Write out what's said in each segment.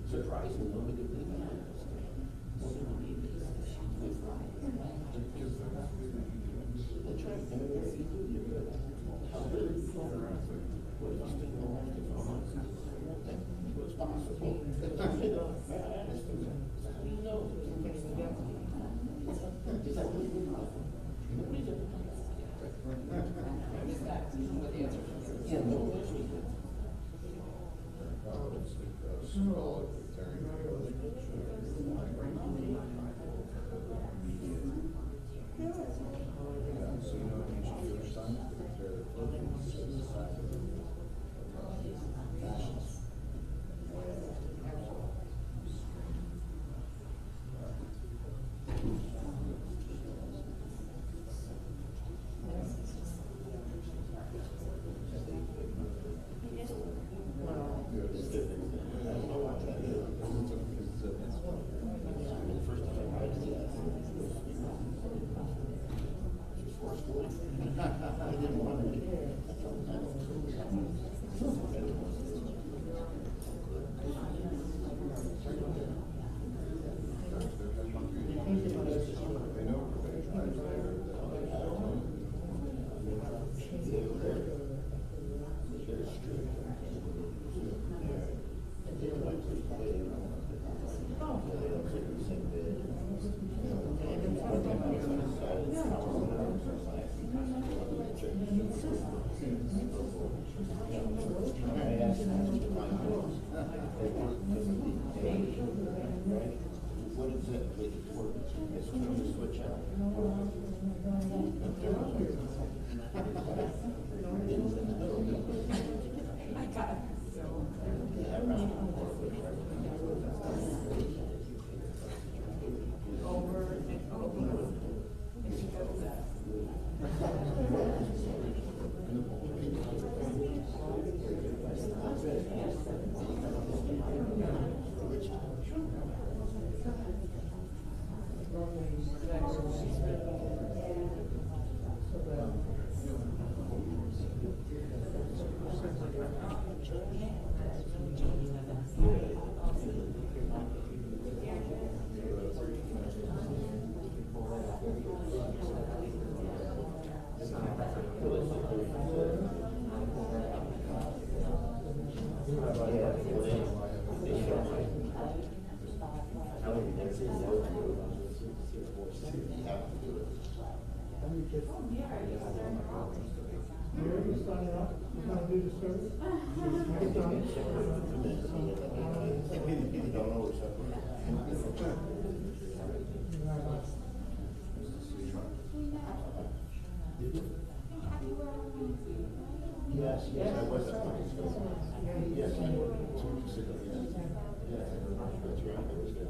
Surprising, nobody could believe that. That's right. If you do, you're good. How good? What is this? What's possible? You know. Is that what you know? Yeah, no. What is it? It's going to switch out. I got it. Over and over. Yes, yes, I was at one. Yes, I was 2 weeks ago. Yes, that's right. I was there.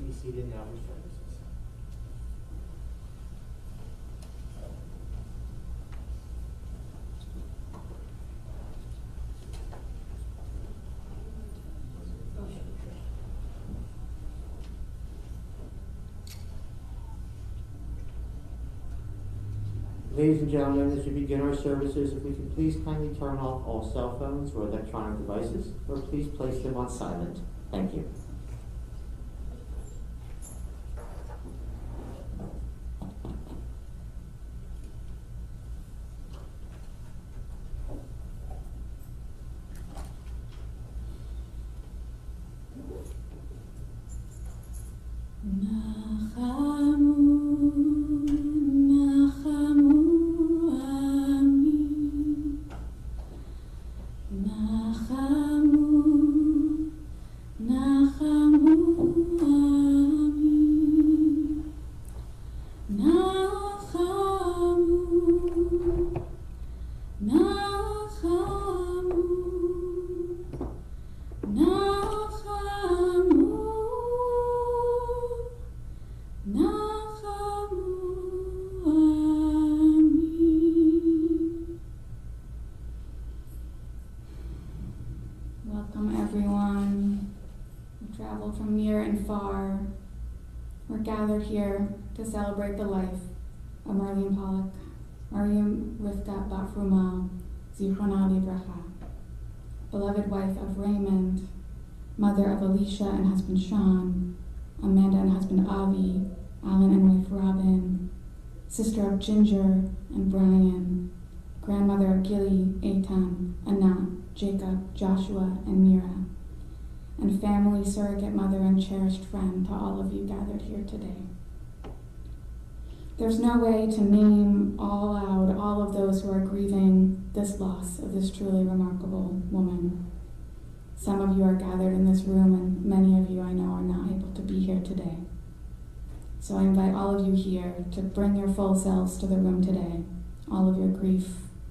Be seated now for services. Ladies and gentlemen, as we begin our services, if we could please kindly turn off all cell phones or electronic devices, or please place them on silent. Thank you. Welcome everyone who traveled from near and far. We're gathered here to celebrate the life of Marline Polak, Mariam Rivka Bat Rumal, Zichrona Livracha, beloved wife of Raymond, mother of Alicia and husband Sean, Amanda and husband Avi, Alan and wife Robin, sister of Ginger and Brian, grandmother of Gilly, Eitan, Anat, Jacob, Joshua, and Mira, and family, surrogate mother, and cherished friend to all of you gathered here today. There's no way to name all out all of those who are grieving this loss of this truly remarkable woman. Some of you are gathered in this room, and many of you I know are not able to be here today. So I invite all of you here to bring your full selves to the room today, all of your grief,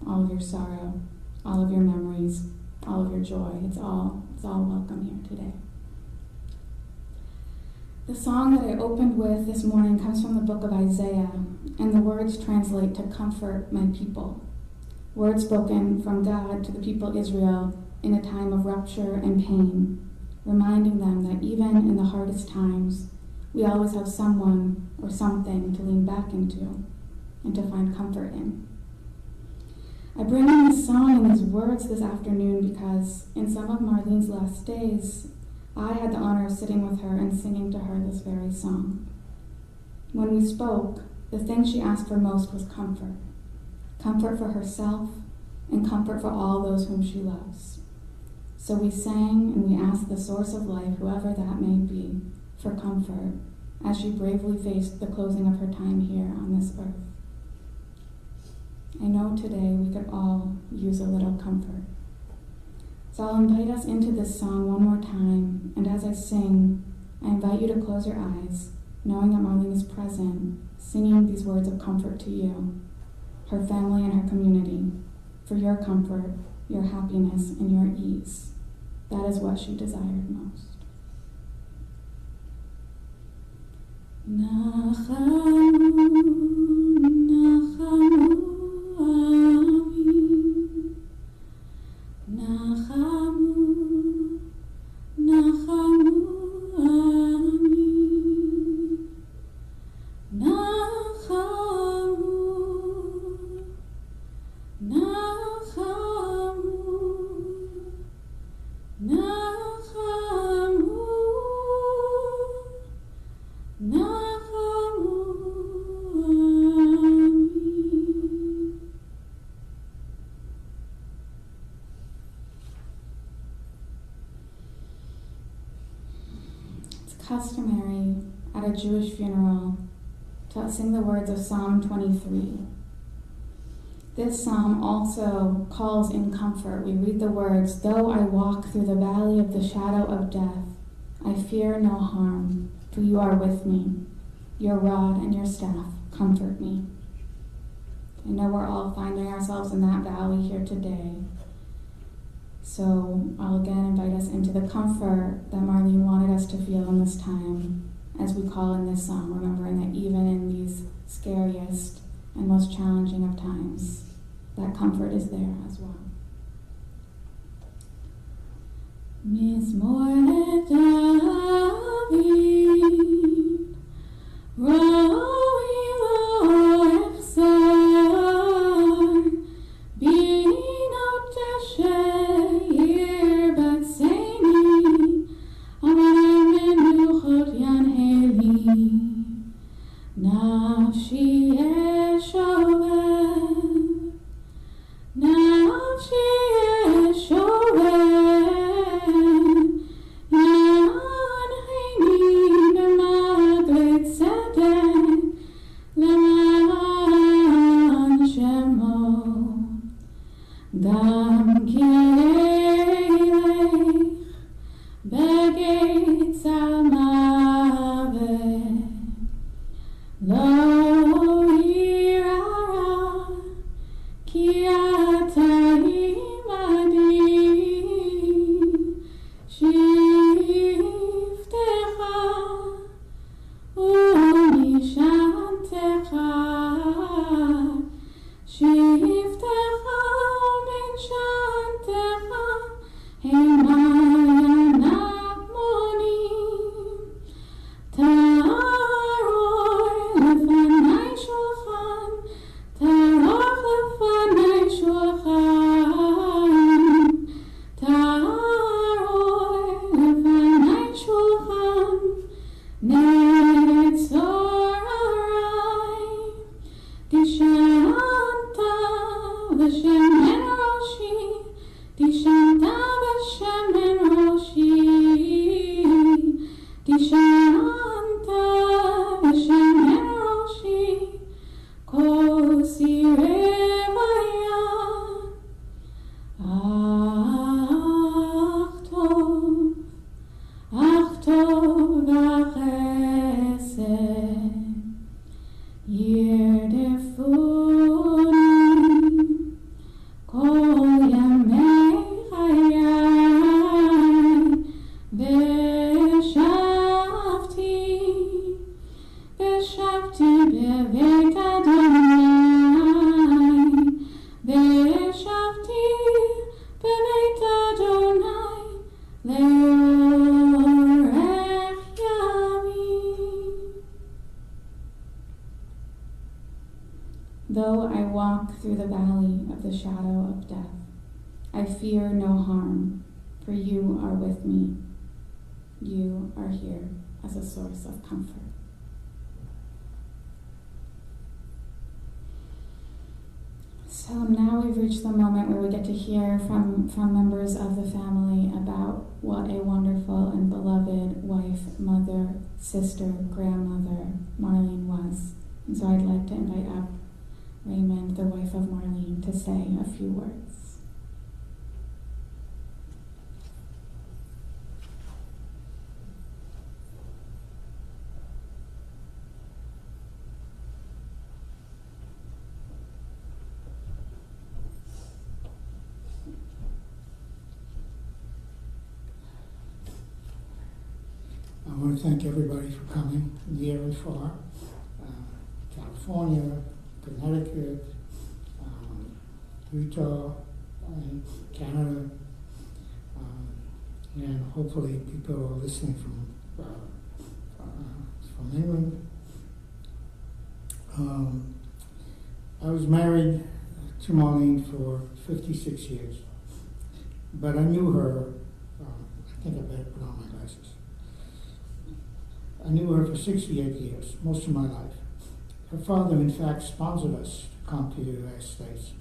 all of your sorrow, all of your memories, all of your joy. It's all welcome here today. The song that I opened with this morning comes from the book of Isaiah, and the words translate to comfort my people. Words spoken from God to the people of Israel in a time of rupture and pain, reminding them that even in the hardest times, we always have someone or something to lean back into and to find comfort in. I bring in this song and these words this afternoon because in some of Marlene's last days, I had the honor of sitting with her and singing to her this very song. When we spoke, the thing she asked for most was comfort. Comfort for herself and comfort for all those whom she loves. So we sang and we asked the source of life, whoever that may be, for comfort as she bravely faced the closing of her time here on this earth. I know today we could all use a little comfort. So I'll invite us into this song one more time, and as I sing, I invite you to close your eyes, knowing that Marline is present, singing these words of comfort to you, her family and her community, for your comfort, your happiness, and your ease. That is what she desired most. Nachamu, nachamu. Nachamu, nachamu, amin. Nachamu, nachamu, nachamu, nachamu, amin. Customary at a Jewish funeral to sing the words of Psalm 23. This psalm also calls in comfort. We read the words, "Though I walk through the valley of the shadow of death, I fear no harm, for you are with me. Your rod and your staff comfort me." I know we're all finding ourselves in that valley here today. So I'll again invite us into the comfort that Marlene wanted us to feel in this time, as we call in this song, remembering that even in these scariest and most challenging of times, that comfort is there as well. Mizmor David, Roi lo echzar, binot asher batzeni, amarei menuchot yanheli, nafshi eshover, nafshi eshover. Gam ki eilech begeit zalmave lo irara ki ata imadi shiftecha umishantecha shiftecha Though I walk through the valley of the shadow of death, I fear no harm, for you are with me. You are here as a source of comfort. So now we've reached the moment where we get to hear from members of the family about what a wonderful and beloved wife, mother, sister, grandmother Marlene was. And so I'd like to invite up Raymond, the wife of Marlene, to say a few words. I want to thank everybody for coming near and far. California, Connecticut, Utah, and Canada, and hopefully people are listening from England. I was married to Marlene for 56 years, but I knew her, I think I better put on my glasses. I knew her for 68 years, most of my life. Her father, in fact, sponsored us to come to the United States.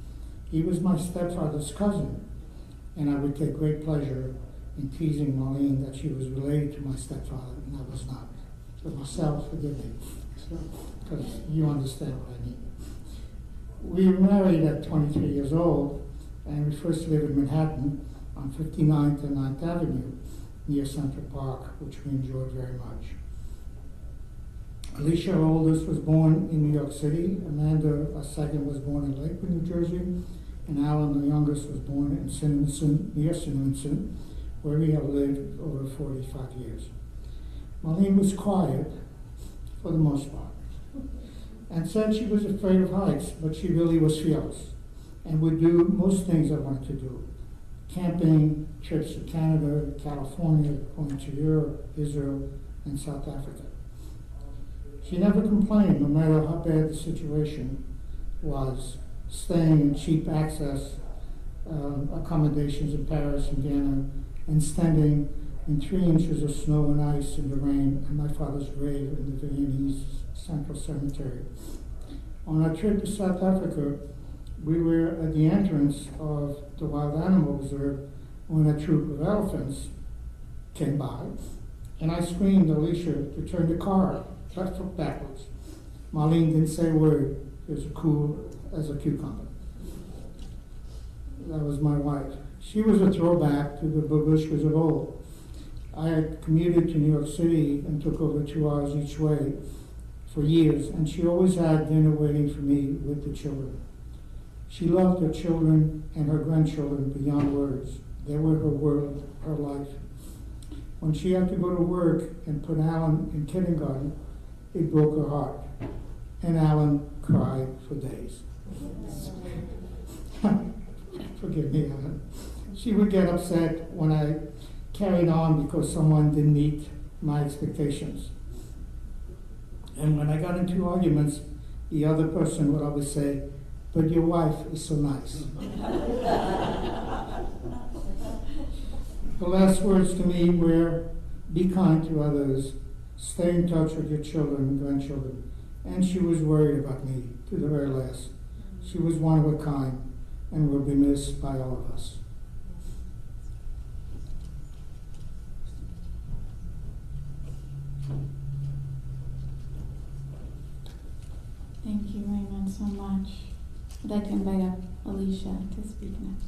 He was my stepfather's cousin, and I would take great pleasure in teasing Marlene that she was related to my stepfather, and I was not. So Marcel, forgive me, because you understand what I mean. We were married at 23 years old, and we first lived in Manhattan on 59th and 9th Avenue, near Central Park, which we enjoyed very much. Alicia, our oldest, was born in New York City. Amanda, our second, was born in Lakewood, New Jersey. And Alan, the youngest, was born in Cinnamon, near Cinnamon, where we have lived over 45 years. Marline was quiet for the most part and said she was afraid of heights, but she really was fearless and would do most things I wanted to do. Camping, trips to Canada, California, going to Europe, Israel, and South Africa. She never complained, no matter how bad the situation was, staying in cheap access accommodations in Paris and Vienna, and standing in 3 inches of snow and ice in the rain at my father's grave in the Viennese Central Cemetery. On our trip to South Africa, we were at the entrance of the Wild Animal Reserve when a troop of elephants came by, and I screamed at Alicia to turn the car left foot backwards. Marline didn't say a word. It was cool as a cucumber. That was my wife. She was a throwback to the babushkas of old. I had commuted to New York City and took over 2 hours each way for years, and she always had dinner waiting for me with the children. She loved her children and her grandchildren beyond words. They were her world, her life. When she had to go to work and put Alan in kindergarten, it broke her heart, and Alan cried for days. Forgive me, Alan. She would get upset when I carried on because someone didn't meet my expectations. And when I got into arguments, the other person would always say, "But your wife is so nice." Her last words to me were, "Be kind to others, stay in touch with your children and grandchildren." And she was worried about me to the very last. She was one of a kind and will be missed by all of us. Thank you, Raymond, so much. I'd like to invite up Alicia to speak next.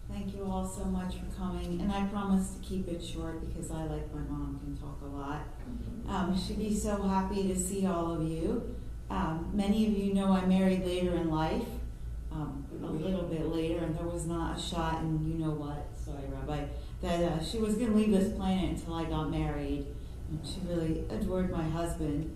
Thank you all so much for coming, and I promise to keep it short because I, like my mom, can talk a lot. She'd be so happy to see all of you. Many of you know I married later in life, a little bit later, and there was not a shot in you know what, sorry Rabbi, that she was going to leave this planet until I got married. And she really adored my husband.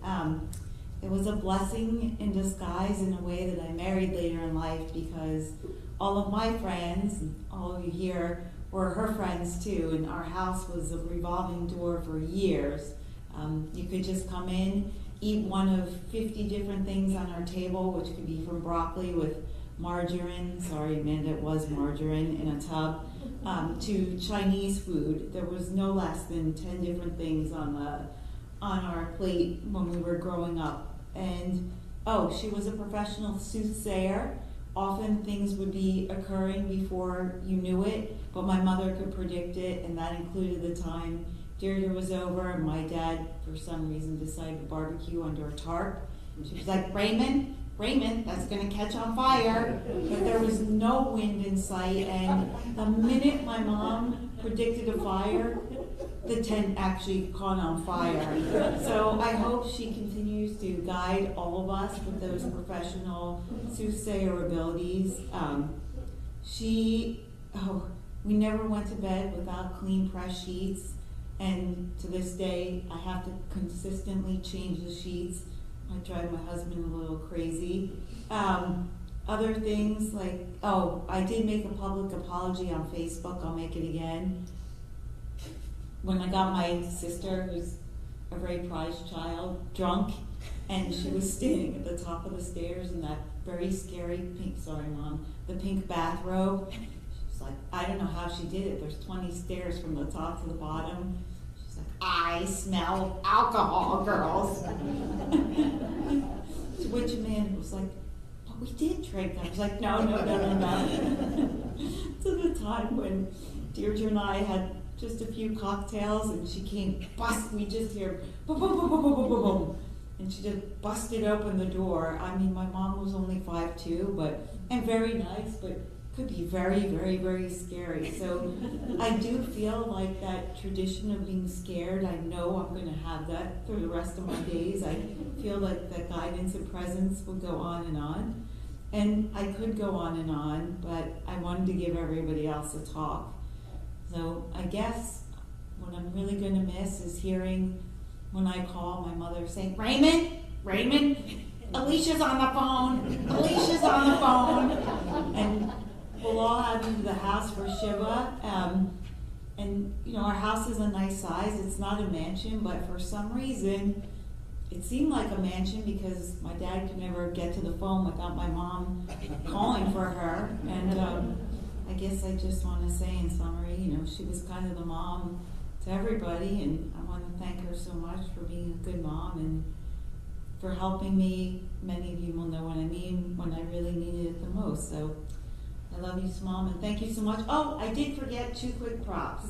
It was a blessing in disguise in a way that I married later in life because all of my friends, all of you here, were her friends too, and our house was a revolving door for years. You could just come in, eat one of 50 different things on our table, which could be from broccoli with margarine, sorry Amanda, it was margarine in a tub, to Chinese food. There was no less than 10 different things on our plate when we were growing up. And she was a professional soothsayer. Often things would be occurring before you knew it, but my mother could predict it, and that included the time Deirdre was over and my dad, for some reason, decided to barbecue under a tarp. She was like, Raymond, that's gonna catch on fire. But there was no wind in sight, and the minute my mom predicted a fire, the tent actually caught on fire. So I hope she continues to guide all of us with those professional soothsayer abilities. We never went to bed without clean, fresh sheets. And to this day, I have to consistently change the sheets. I drive my husband a little crazy. Other things like, I did make a public apology on Facebook. I'll make it again. When I got my sister, who's a very prized child, drunk, and she was standing at the top of the stairs in that very scary the pink bathrobe. She's like, I don't know how she did it. There's 20 stairs from the top to the bottom. She's like, I smell alcohol, girls. To which Amanda was like, but we did drink. I was like, no. To the time when Deirdre and I had just a few cocktails, and she came we just hear boom, boom, boom, boom, boom, boom, boom, boom. And she just busted open the door. I mean, my mom was only 5'2", and very nice, but could be very, very, very scary. So I do feel like that tradition of being scared, I know I'm going to have that through the rest of my days. I feel like that guidance and presence will go on and on. And I could go on, but I wanted to give everybody else a talk. So I guess what I'm really going to miss is hearing when I call my mother saying, Raymond, Alicia's on the phone. And we'll all have into the house for Shiva. And our house is a nice size. It's not a mansion, but for some reason, it seemed like a mansion because my dad could never get to the phone without my mom calling for her. And I guess I just want to say in summary, she was kind of the mom to everybody, and I want to thank her so much for being a good mom and for helping me. Many of you will know what I mean when I really needed it the most. So I love you, Mom, and thank you so much. Oh, I did forget 2 quick props.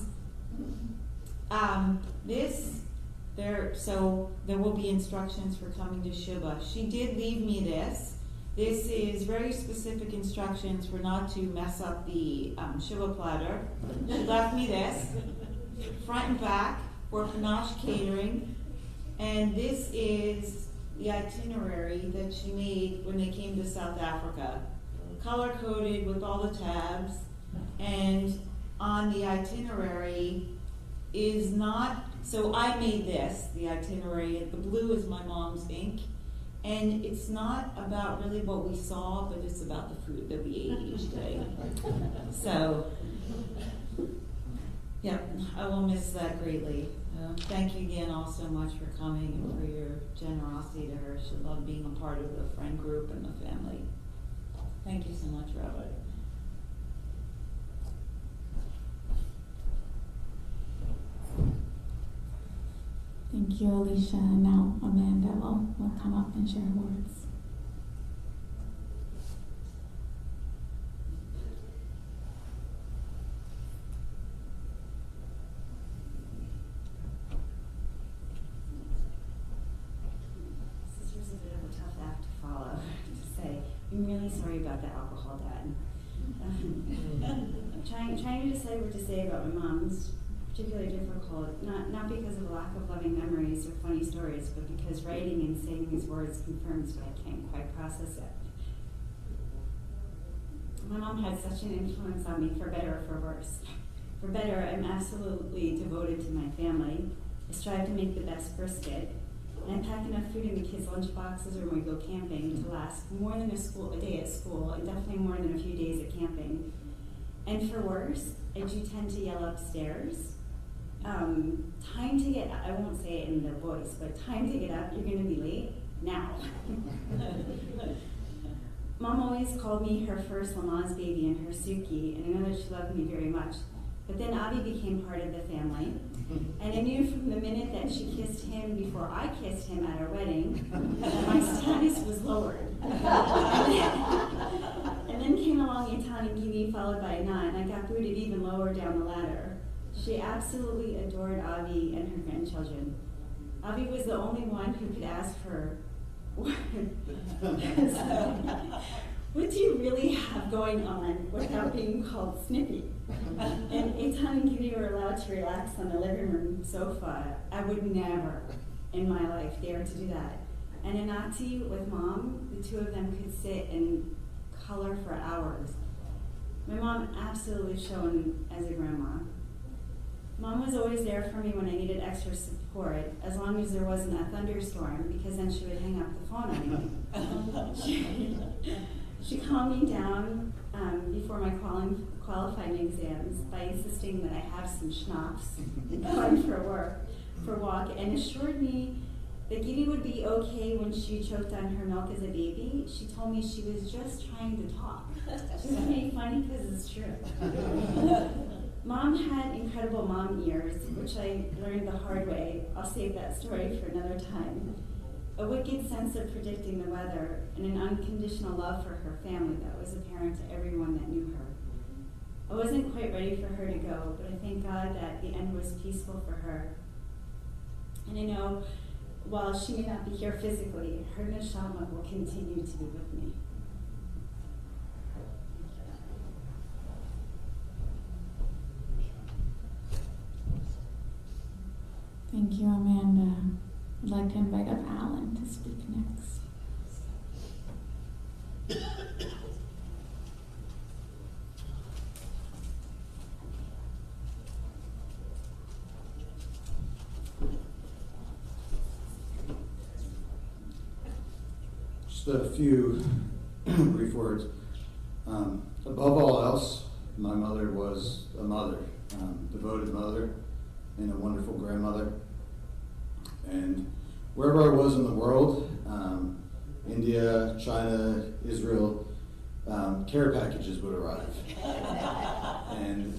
So there will be instructions for coming to Shiva. She did leave me this. This is very specific instructions for not to mess up the Shiva platter. She left me this, front and back, for Panache Catering. And this is the itinerary that she made when they came to South Africa. Color-coded with all the tabs. And on the itinerary is not, so I made this, the itinerary. The blue is my mom's ink. And it's not about really what we saw, but it's about the food that we ate each day. So, yeah, I will miss that greatly. Thank you again all so much for coming and for your generosity to her. She loved being a part of the friend group and the family. Thank you so much, Rabbi. Thank you, Alicia. And now Amanda will come up and share words. Sister's a bit of a tough act to follow, to say. I'm really sorry about the alcohol, Dad. Trying to decide what to say about my mom's particularly difficult, not because of a lack of loving memories or funny stories, but because writing and saying these words confirms what I can't quite process it. My mom had such an influence on me, for better or for worse. For better, I'm absolutely devoted to my family. I strive to make the best brisket, and I pack enough food in the kids' lunch boxes or when we go camping to last more than a day at school, and definitely more than a few days at camping. And for worse, I do tend to yell upstairs. Time to get, I won't say it in the voice, but time to get up, you're going to be late, now. Mom always called me her first Lamaze baby and her Suki, and I know that she loved me very much. But then Avi became part of the family, and I knew from the minute that she kissed him before I kissed him at our wedding, that my status was lowered. And then came along Itan and Gini, followed by Anna, and I got booted even lower down the ladder. She absolutely adored Avi and her grandchildren. Avi was the only one who could ask her, what do you really have going on without being called Snippy? And Eitan and Gini were allowed to relax on the living room sofa. I would never in my life dare to do that. And in Ati with Mom, the two of them could sit and color for hours. My mom absolutely shone as a grandma. Mom was always there for me when I needed extra support, as long as there wasn't a thunderstorm, because then she would hang up the phone on me. She calmed me down before my qualifying exams by insisting that I have some schnapps going for a walk, and assured me that Giddy would be okay when she choked on her milk as a baby. She told me she was just trying to talk. She was being funny because it's true. Mom had incredible mom ears, which I learned the hard way. I'll save that story for another time. A wicked sense of predicting the weather, and an unconditional love for her family that was apparent to everyone that knew her. I wasn't quite ready for her to go, but I thank God that the end was peaceful for her. And I know while she may not be here physically, her neshama will continue to be with me. Thank you, Amanda. I'd like to invite up Alan to speak next. Just a few brief words. Above all else, my mother was a mother, devoted mother, and a wonderful grandmother. And wherever I was in the world, India, China, Israel, care packages would arrive. And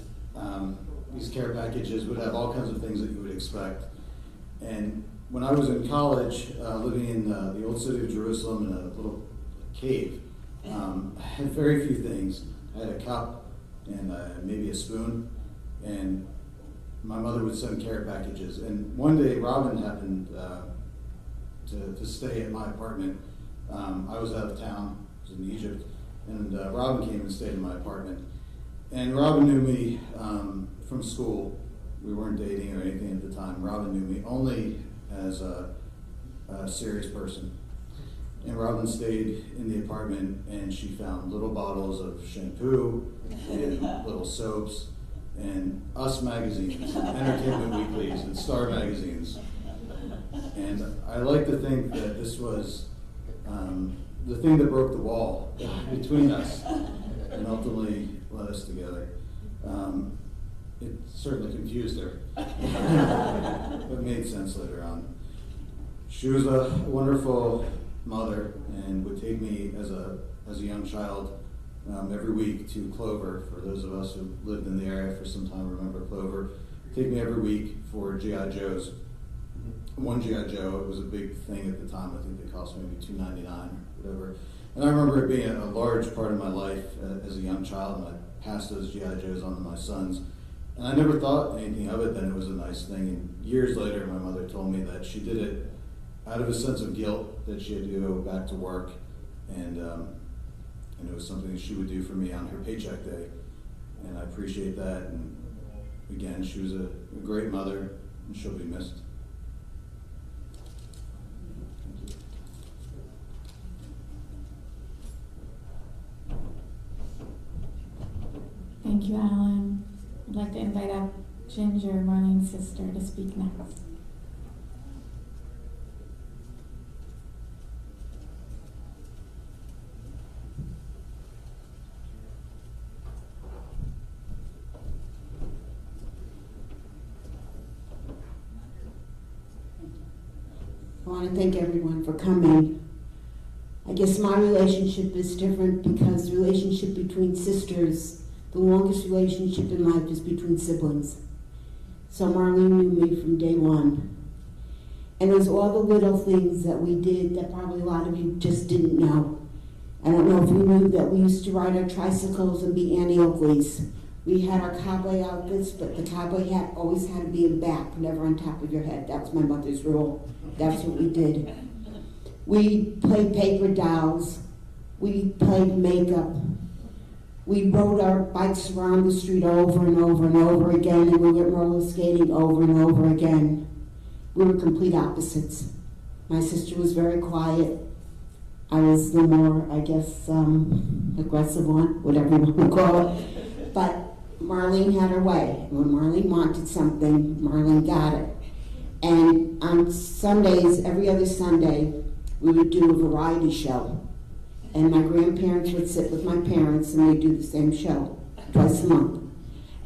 these care packages would have all kinds of things that you would expect. And when I was in college, living in the old city of Jerusalem in a little cave, I had very few things. I had a cup and maybe a spoon, and my mother would send care packages. And one day, Robin happened to stay at my apartment. I was out of town, I was in Egypt, and Robin came and stayed in my apartment. And Robin knew me from school. We weren't dating or anything at the time. Robin knew me only as a serious person. And Robin stayed in the apartment, and she found little bottles of shampoo and little soaps and Us magazines, Entertainment Weeklies, and Star magazines. And I like to think that this was the thing that broke the wall between us and ultimately led us together. It certainly confused her, but made sense later on. She was a wonderful mother and would take me as a young child every week to Clover. For those of us who lived in the area for some time remember Clover. Take me every week for G.I. Joes. One G.I. Joe, it was a big thing at the time. I think they cost maybe $2.99 or whatever. And I remember it being a large part of my life as a young child, and I passed those G.I. Joes on to my sons. And I never thought anything of it, then it was a nice thing. And years later, my mother told me that she did it out of a sense of guilt that she had to go back to work, and it was something that she would do for me on her paycheck day, and I appreciate that. And again, she was a great mother, and she'll be missed. Thank you, Alan. I'd like to invite up Ginger, Marlene's sister, to speak next. I want to thank everyone for coming. I guess my relationship is different because the relationship between sisters, the longest relationship in life is between siblings. So Marlene knew me from day one. And it was all the little things that we did that probably a lot of you just didn't know. I don't know if you knew that we used to ride our tricycles and be Annie Oakleys. We had our cowboy outfits, but the cowboy hat always had to be in back, never on top of your head. That was my mother's rule. That's what we did. We played paper dolls. We played makeup. We rode our bikes around the street over and over and over again, and we went roller skating over and over again. We were complete opposites. My sister was very quiet. I was the more, I guess, aggressive one, whatever you want to call it. But Marlene had her way. When Marlene wanted something, Marlene got it. And on Sundays, every other Sunday, we would do a variety show. And my grandparents would sit with my parents and we'd do the same show twice a month.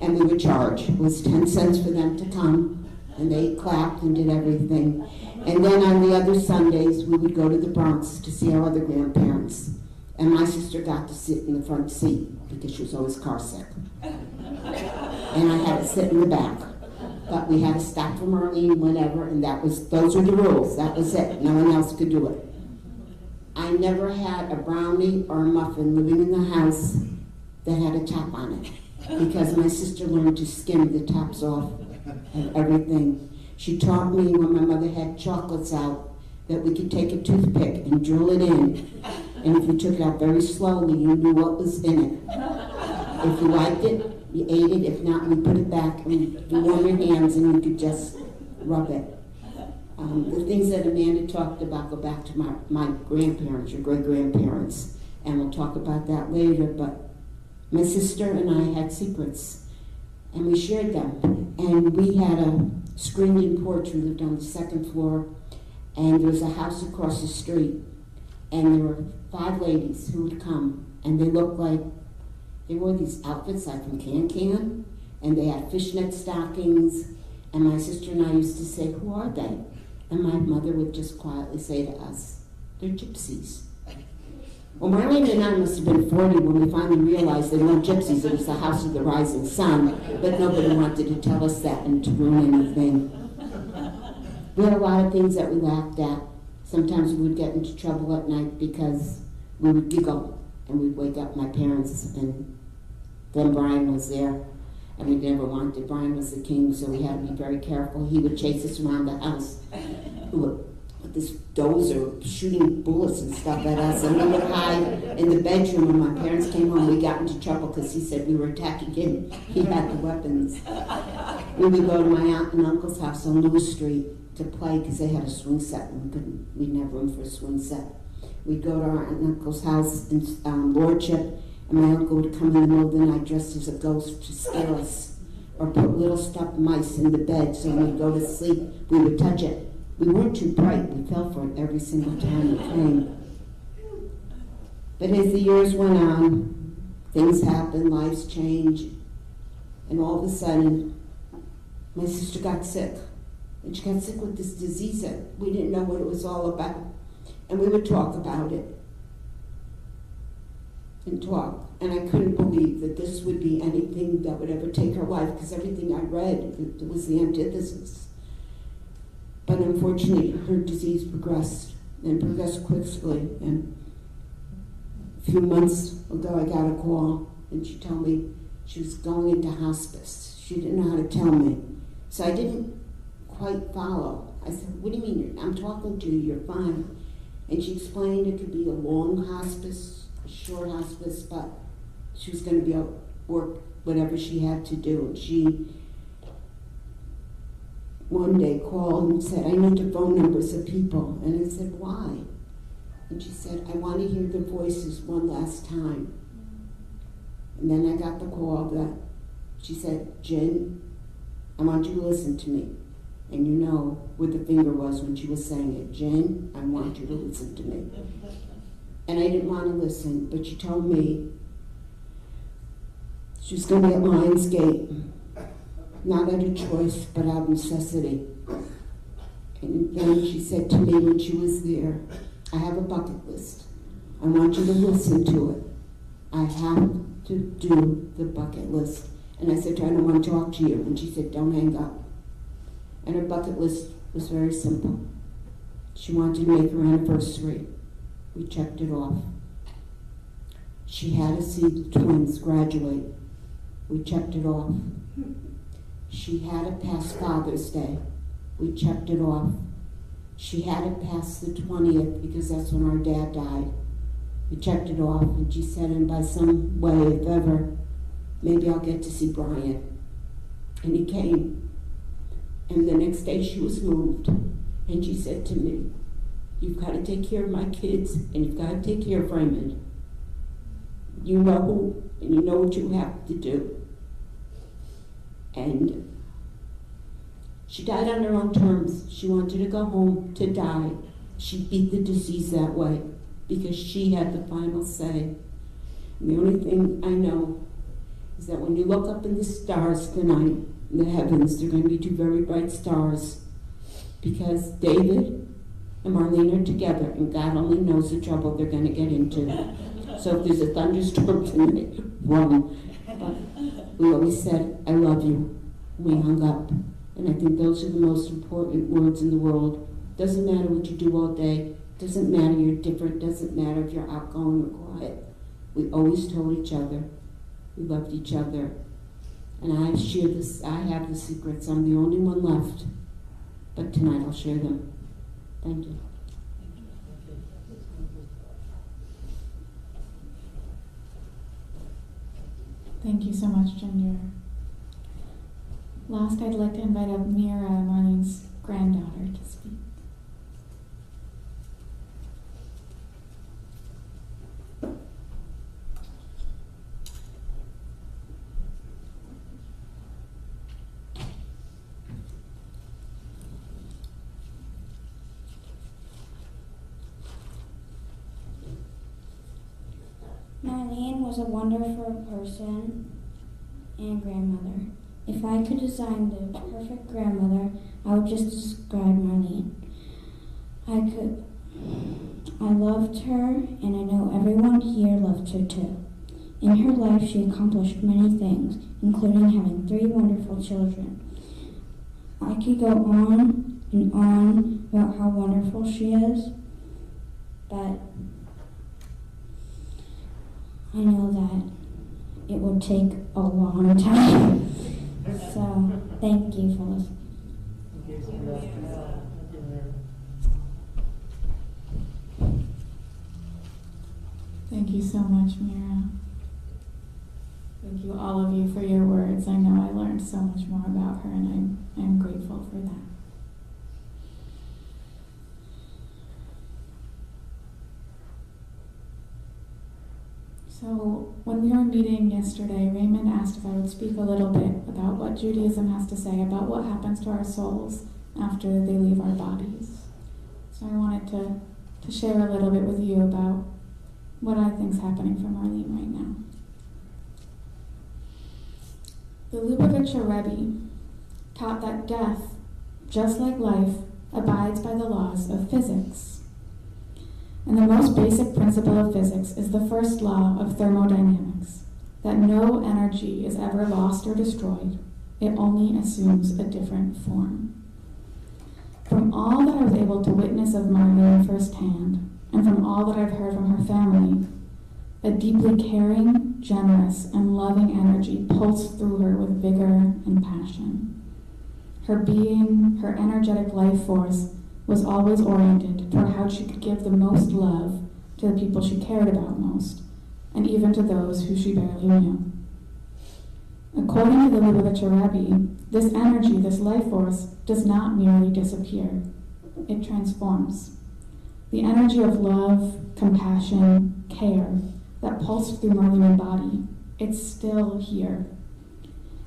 And we would charge. It was 10 cents for them to come, and they clapped and did everything. And then on the other Sundays, we would go to the Bronx to see our other grandparents. And my sister got to sit in the front seat because she was always car sick. And I had to sit in the back. But we had to stop for Marlene whenever, and those were the rules. That was it. No one else could do it. I never had a brownie or a muffin living in the house that had a top on it. because my sister learned to skim the tops off of everything. She taught me when my mother had chocolates out that we could take a toothpick and drill it in, and if you took it out very slowly, you knew what was in it. If you liked it, you ate it. If not, we put it back and you warm your hands and you could just rub it. The things that Amanda talked about go back to my grandparents, your great-grandparents, and we'll talk about that later, but my sister and I had secrets, and we shared them. And we had a screened-in porch. We lived on the second floor, and there was a house across the street, and there were 5 ladies who would come, and they looked like, they wore these outfits like from Can, and they had fishnet stockings, and my sister and I used to say, who are they? And my mother would just quietly say to us, they're gypsies. Well, Marlene and I must have been 40 when we finally realized they weren't gypsies, it was the House of the Rising Sun, but nobody wanted to tell us that and to ruin anything. We had a lot of things that we laughed at. Sometimes we would get into trouble at night because we would giggle and we'd wake up my parents, and then Brian was there, and we never wanted. Brian was the king, so we had to be very careful. He would chase us around the house with this dozer shooting bullets and stuff at us, and we would hide in the bedroom. When my parents came home, we got into trouble because he said we were attacking him. He had the weapons. We would go to my aunt and uncle's house on Lewis Street to play because they had a swing set, and we didn't have room for a swing set. We'd go to our aunt and uncle's house in Lordship, and my uncle would come in the middle of the night dressed as a ghost to scare us, or put little stuffed mice in the bed so when we'd go to sleep, we would touch it. We weren't too bright. We fell for it every single time it came. But as the years went on, things happened, lives change, and all of a sudden, my sister got sick. And she got sick with this disease that we didn't know what it was all about. And we would talk about it. And talk. And I couldn't believe that this would be anything that would ever take her life, because everything I read, it was the antithesis. But unfortunately, her disease progressed, and progressed quickly. And a few months ago, I got a call, and she told me she was going into hospice. She didn't know how to tell me. So I didn't quite follow. I said, what do you mean? I'm talking to you, you're fine. And she explained it could be a long hospice, a short hospice, but she was going to be able to work whatever she had to do. And she one day called and said, I need the phone numbers of people. And I said, why? And she said, I want to hear their voices one last time. And then I got the call that she said, Jen, I want you to listen to me. And you know where the finger was when she was saying it. Jen, I want you to listen to me. And I didn't want to listen, but she told me she was going to be at Lionsgate, not out of choice, but out of necessity. And then she said to me when she was there, I have a bucket list. I want you to listen to it. I have to do the bucket list. And I said to her, I don't want to talk to you. And she said, don't hang up. And her bucket list was very simple. She wanted to make her anniversary. We checked it off. She had to see the twins graduate. We checked it off. She had to pass Father's Day. We checked it off. She had to pass the 20th because that's when our dad died. We checked it off, and she said, and by some way, if ever, maybe I'll get to see Brian. And he came. And the next day she was moved, and she said to me, you've got to take care of my kids, and you've got to take care of Raymond. You know who, and you know what you have to do. And she died on her own terms. She wanted to go home to die. She beat the disease that way because she had the final say. And the only thing I know is that when you look up in the stars tonight, in the heavens, they're going to be 2 very bright stars because David and Marlene are together, and God only knows the trouble they're going to get into. So if there's a thunderstorm tonight, run. But we always said, I love you. We hung up. And I think those are the most important words in the world. Doesn't matter what you do all day. Doesn't matter you're different. Doesn't matter if you're outgoing or quiet. We always told each other we loved each other. And I have the secrets. I'm the only one left. But tonight I'll share them. Thank you. Thank you so much, Ginger. Last, I'd like to invite up Mira, Marlene's granddaughter, to speak. Marlene was a wonderful person and grandmother. If I could design the perfect grandmother, I would just describe Marlene. I loved her, and I know everyone here loved her too. In her life, she accomplished many things, including having 3 wonderful children. I could go on and on about how wonderful she is, but I know that it would take a long time. So, thank you for listening. Thank you so much, Mira. Thank you, all of you, for your words. I know I learned so much more about her, and I'm grateful for that. So, when we were meeting yesterday, Raymond asked if I would speak a little bit about what Judaism has to say about what happens to our souls after they leave our bodies. So I wanted to share a little bit with you about what I think is happening for Marlene right now. The Lubavitcher Rebbe taught that death, just like life, abides by the laws of physics. And the most basic principle of physics is the first law of thermodynamics, that no energy is ever lost or destroyed. It only assumes a different form. From all that I was able to witness of Marlene firsthand, and from all that I've heard from her family, a deeply caring, generous, and loving energy pulsed through her with vigor and passion. Her being, her energetic life force, was always oriented toward how she could give the most love to the people she cared about most, and even to those who she barely knew. According to the Lubavitcher Rebbe, this energy, this life force, does not merely disappear. It transforms. The energy of love, compassion, care that pulsed through Marlene's body, it's still here.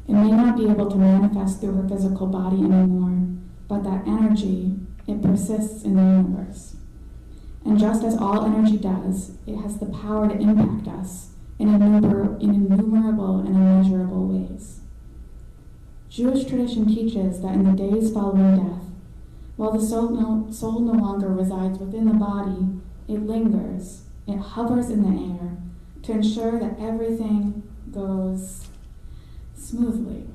It may not be able to manifest through her physical body anymore, but that energy, it persists in the universe. And just as all energy does, it has the power to impact us in innumerable and immeasurable ways. Jewish tradition teaches that in the days following death, while the soul no longer resides within the body, it lingers, it hovers in the air to ensure that everything goes smoothly,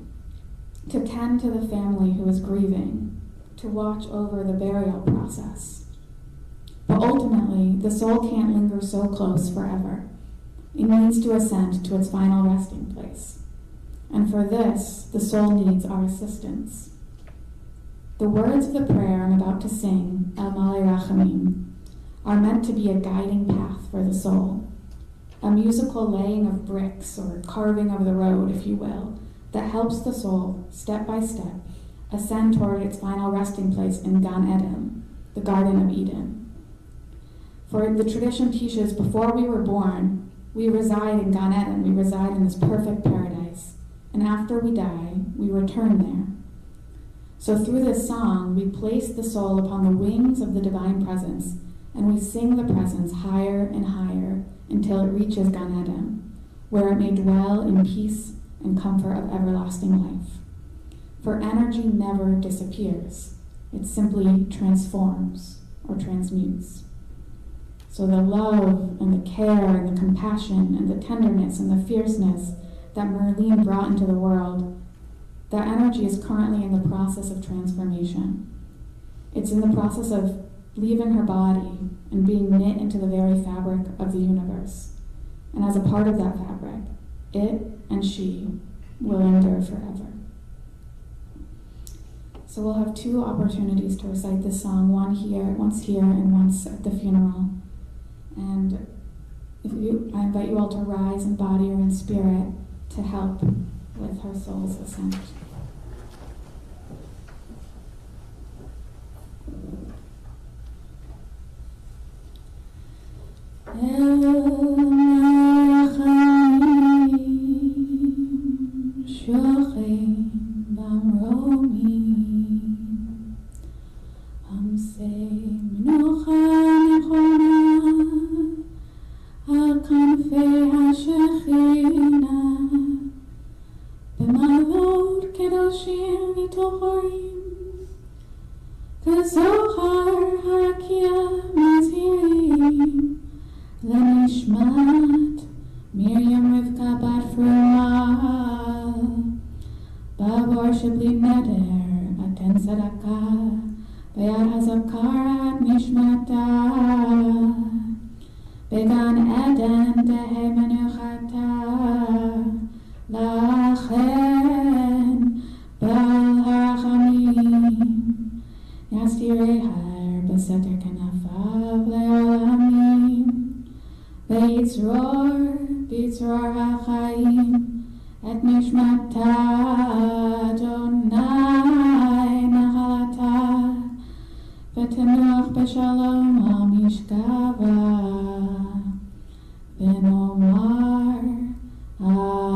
to tend to the family who is grieving, to watch over the burial process. But ultimately, the soul can't linger so close forever. It needs to ascend to its final resting place. And for this, the soul needs our assistance. The words of the prayer I'm about to sing, El Malei Rachamim, are meant to be a guiding path for the soul, a musical laying of bricks or carving of the road, if you will, that helps the soul, step by step, ascend toward its final resting place in Gan Eden, the Garden of Eden. For the tradition teaches before we were born, we reside in Gan Eden, we reside in this perfect paradise, and after we die, we return there. So through this song, we place the soul upon the wings of the divine presence, and we sing the presence higher and higher until it reaches Gan Eden, where it may dwell in peace and comfort of everlasting life. For energy never disappears. It simply transforms or transmutes. So the love and the care and the compassion and the tenderness and the fierceness that Marlene brought into the world, that energy is currently in the process of transformation. It's in the process of leaving her body and being knit into the very fabric of the universe. And as a part of that fabric, it and she will endure forever. So we'll have two opportunities to recite this song, once here and once at the funeral. And I invite you all to rise in body or in spirit to help with her soul's ascent. Lenishmat Miriam Rivka Bat Fruah Babor Shibli Neder Aten Sadaka Bayad Hazakarat Mishmata Began Eden Dehe Menuchata Lachen Bal Harachamim Yastire Har Beseter Kanafav Leolamim Beitzror HaChaim Et Nishmata Adonai Nachalata V'tenuach B'shalom HaMishkava V'nomar Amen.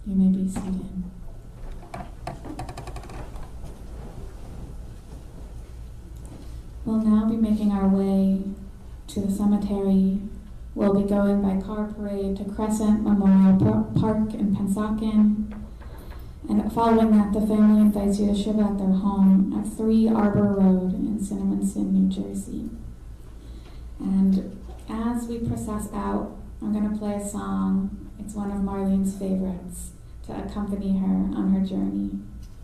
You may be seated. We'll now be making our way to the cemetery. We'll be going by car parade to Crescent Memorial Park in Pensacola. And following that, the family invites you to shiva at their home at 3 Arbor Road in Cinnaminson, New Jersey. And as we process out, I'm going to play a song. It's one of Marlene's favorites to accompany her on her journey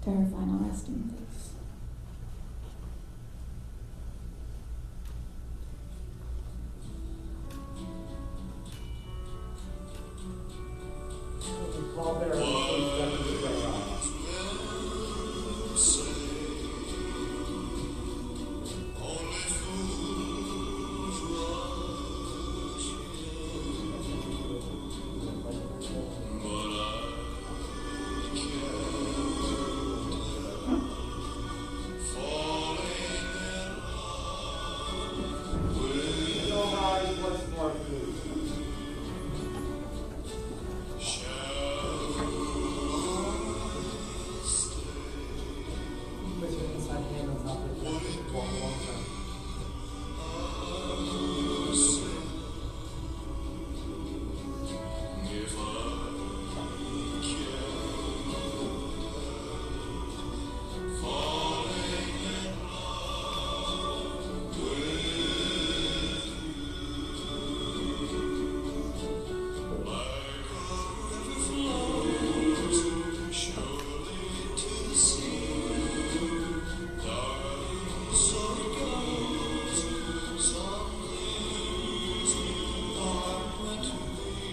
to her final resting place. Put your inside hand on top of the wall.